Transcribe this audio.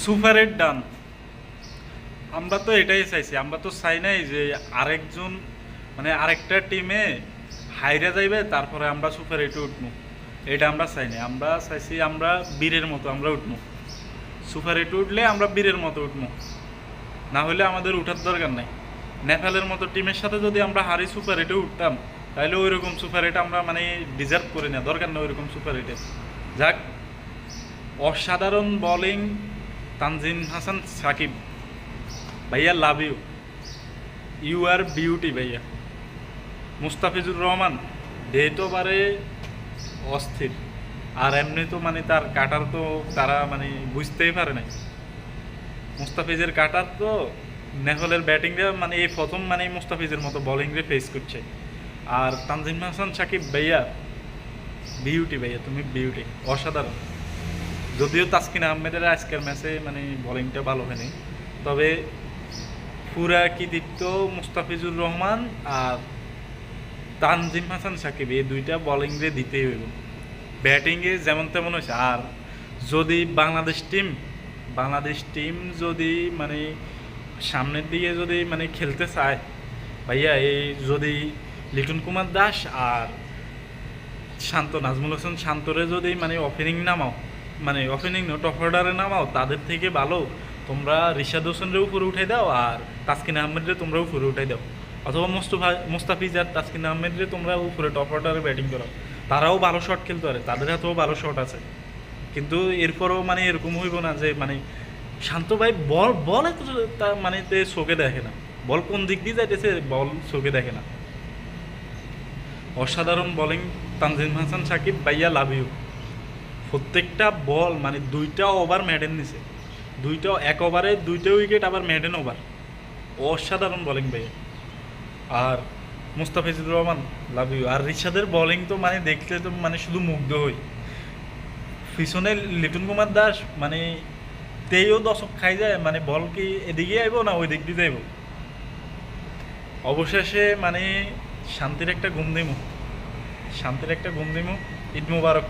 সুপারের ডান। আমরা তো এটাই চাইছি, আমরা তো চাই নাই যে আরেকজন মানে আরেকটা টিমে হাইরা যাইবে তারপরে আমরা সুপার এইটে উঠবো। এটা আমরা চাই নাই, আমরা চাইছি আমরা বীরের মতো আমরা উঠবো। সুপার এইটে উঠলে আমরা বীরের মতো উঠবো, না হলে আমাদের উঠার দরকার নাই। নেপালের মতো টিমের সাথে যদি আমরা হারি সুপার এইটে উঠতাম, তাহলে ওই রকম সুপার এইট আমরা মানে ডিজার্ভ করি না, দরকার নেই ওইরকম সুপার এইটে। যাক, অসাধারণ বোলিং তানজিম হাসান সাকিব ভাইয়া, love you, you are beauty ভাইয়া। মুস্তাফিজুর রহমান ডেট ওভারে অস্থির, আর এমনি তো মানে তার কাটার তো তারা মানে বুঝতেই পারে নাই। মুস্তাফিজের কাটার তো নেহলের ব্যাটিংটা মানে এই প্রথম মানে মুস্তাফিজের মতো বোলিংরে ফেস করছে। আর তানজিম হাসান সাকিব ভাইয়া বিউটি ভাইয়া, তুমি বিউটি, অসাধারণ। যদিও তাসকিন আহমেদের আজকের ম্যাচে মানে বোলিংটা ভালো হয়নি, তবে পুরা কৃতিত্ব মুস্তাফিজুর রহমান আর তানজিম হাসান সাকিব, এই দুইটা বোলিংয়ে দিতেই হইব। ব্যাটিংয়ে যেমন তেমন হয়েছে। আর যদি বাংলাদেশ টিম যদি মানে সামনের দিকে যদি মানে খেলতে চায় ভাইয়া, এই যদি লিটন কুমার দাস আর শান্ত, নাজমুল হোসেন শান্তরে যদি মানে ওপেনিং নামাও, মানে ওপেনিং টপ অর্ডারে নামাও, তাদের থেকে ভালো তোমরা রিশাদ হোসেনরে উপরে উঠাই দাও আর তাসকিন আহমেদরে তোমরা উপরে উঠাই দাও, অথবা মুস্তাফিজ আর তাসকিন আহমেদরে তোমরা উপরে টপ অর্ডারে ব্যাটিং করো। তারাও ভালো শট খেলতে পারে, তাদের হাতেও ভালো শট আছে। কিন্তু এরপরেও মানে এরকম হইব না যে মানে শান্ত ভাই বল এত মানে চোখে দেখে না, বল কোন দিক দিয়ে যাইতেছে বল চোখে দেখে না। অসাধারণ বোলিং তানজিম হাসান সাকিব ভাইয়া, লাভ ইউ। প্রত্যেকটা বল মানে দুইটা ওভার মেডেন নিছে, এক ওভারে দুইটা উইকেট, আবার মেডেন ওভার। অসাধারণ বোলিং ভাইয়া। আর মুস্তাফিজুর রহমান, লাভ ইউ। আর রিশাদের বোলিং তো মানে দেখলে তো মানে শুধু মুগ্ধ হই। পিছনে লিটন কুমার দাস মানে তেইও দশক খাই যায়, মানে বল কি এদিকে আইব না ওই দিক দিয়ে যাইব। অবশেষে মানে শান্তির একটা ঘুম দিমু, ঈদ মুবারক।